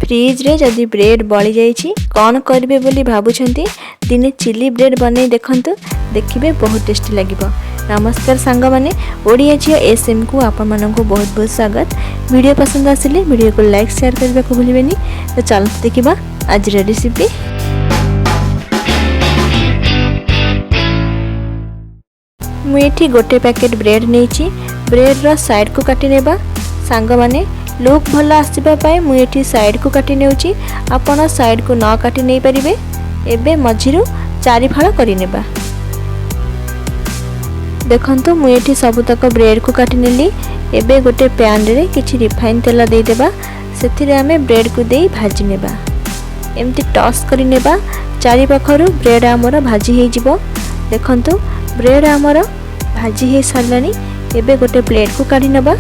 Fridge रे जदि bread बली जाइछि कौन करेंगे बोली भावुंट दिने चिली ब्रेड बन देखु देखिए बहुत टेस्टी लगे। नमस्कार सांग मैंने ओडिया झिया को आपण मानक बहुत बहुत स्वागत। वीडियो पसंद आसिले वीडियो को लाइक शेयर करने को भूलिबेनी। तो चलते देखिबा आज रेसिपी। मुझे गोटे पैकेट ब्रेड नहीं ब्रेड रो साइड को काटी नेबा। सांग माने लुक भल आसवाई मुझे साइड को काटी नेउची। आपण साइड को न काटी नहीं पारिबे। एबे मझिरु 4 फाड़ करिनेबा। देखंतु मुझे सबुतक ब्रेड को काटी नेली। एबे गोटे पैन रे किछि रिफाइन तेल दे देबा। सेथिरे आमे ब्रेड को देई भाजी नेबा। एमती टॉस करि नेबा। चारि पाखरु ब्रेड हमर भाजी हे जिवो। देखंतु ब्रेड हमर भाजी हे सारलानी। एबे गोटे प्लेट को काढी नेबा।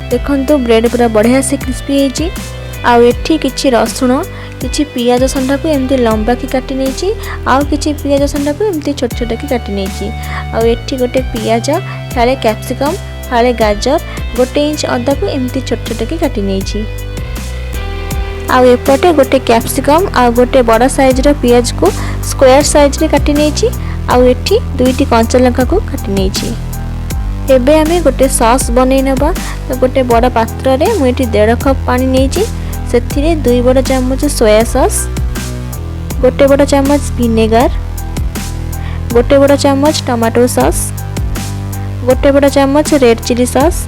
देखंतु ब्रेड पूरा बढ़िया से क्रिस्पी हे। आउ एठी किछि रसुण किछि पियाज संडा को एमती लंबा की काटी नेछि। आउ किछि पियाज संडा को एमती छोट छोट की काटी नेछि। आउ एठी गोटे पियाज फाले कैप्सिकम फाले गाजर 1 इंच अदा को एमती छोट छोट की काटी नेछि। आउ एपटे गोटे कैप्सिकम आउ गोटे बड़ा साइज रो पियाज को स्क्वायर साइज रे काटी नेछि। आउ एठी 2टी कंचा लंका को काटी नेछि। एबे आमे गोटे सॉस बनै नबा। तो गोटे बड़ा पात्र रे मु एठी 1.5 कप पानी नेछि। सेथिरे 2 बड़ा चामच सोया सॉस, गोटे बड़ा चामच विनेगर, गोटे बड़ा चामच टमाटो सॉस, गोटे बड़ा चामच रेड चिली सॉस,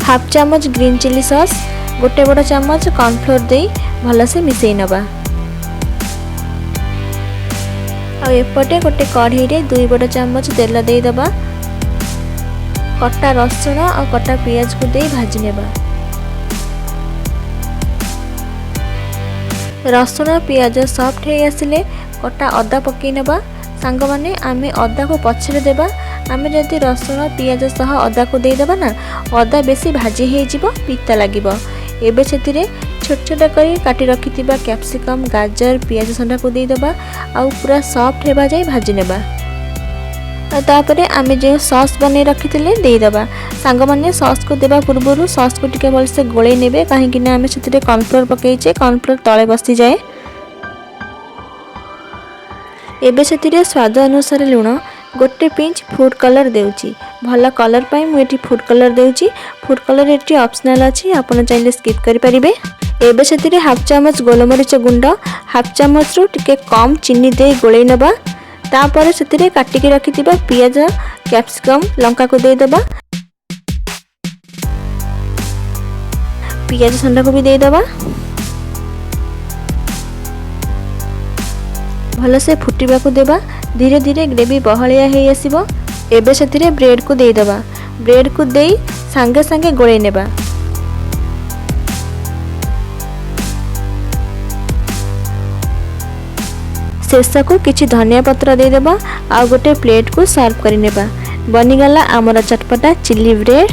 हाफ चामच ग्रीन चिली सॉस, गोटे बड़ा चामच कॉर्नफ्लोर दे भल से मिसई नबा। आ एपटे गोटे कढ़ाई रे 2 बड़ा चामच तेल दे दबा। कटा रसुण और कटा पियाज को दे भाजी नेबा। रसुण पियाज सॉफ्ट हो आसिले कटा अदा पकई नेबा। सांग माने आमे अदा को पछरे देबा। आमे जदि रसुण पियाज सह अदा को दे देबा ना अदा बेसी भाजी हे जिवो पिता लागिवो। एबे सेतिरे छोट छोट करी काटी रखितिबा कैप्सिकम गाजर पियाज संडा को दे देबा। आउ पूरा सॉफ्ट हेबा जाय भाजी नेबा। तापरे आमे जो सॉस बने रखिथिले दे देबा। सांग माने सॉस को देबा पूर्वरु सॉस को टिके भल से गोळे नेबे काहे कि ना आमे सेतिरे कॉर्नफ्लोर पकेइचे कॉर्नफ्लोर तळे बसी जाए। एबे सेतिरे स्वाद अनुसार लूण गोटे पिंच फूड कलर देउची। भला कलर पाई मु एठी फूड कलर देउची। फूड कलर एठी ऑप्शनल अछि आपण चाहिले स्किप करि परिबे। एबे सेतिरे हाफ चामच गोलमरिच गुंड हाफ चामच रु टिके कम चीनी दे गोळे नबा। तापर सेतिरे काटी के रखितिबा पियाज कैप्सिकम लंका को दे देबा। पियाज संडा को भी दे देबा। भल से फुटिबा को देबा। धीरे धीरे ग्रेवी बहलिया हे आसीबो। एबे सेतिरे ब्रेड को दे देबा। ब्रेड को देई संगे संगे गोळे नेबा। शेष को किछि धनिया पत्र दे देबा। आ गोटे प्लेट को सर्व करि नेबा। बनिगला आमर चटपटा चिल्ली ब्रेड।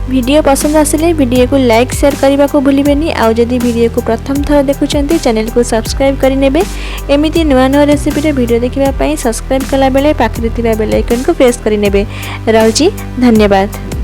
वीडियो पसंद आसिले वीडियो को लाइक शेयर करने को भूलिबेनी। आउ जदि वीडियो को प्रथम थर देखुचंती चैनल को सब्सक्राइब करि नेबे। एमिति नुआ नुआ रेसिपी रे वीडियो देखिबा पई सब्सक्राइब कला बेले पाखरे थिबा बेल आइकन को प्रेस करि नेबे। रहउची धन्यवाद।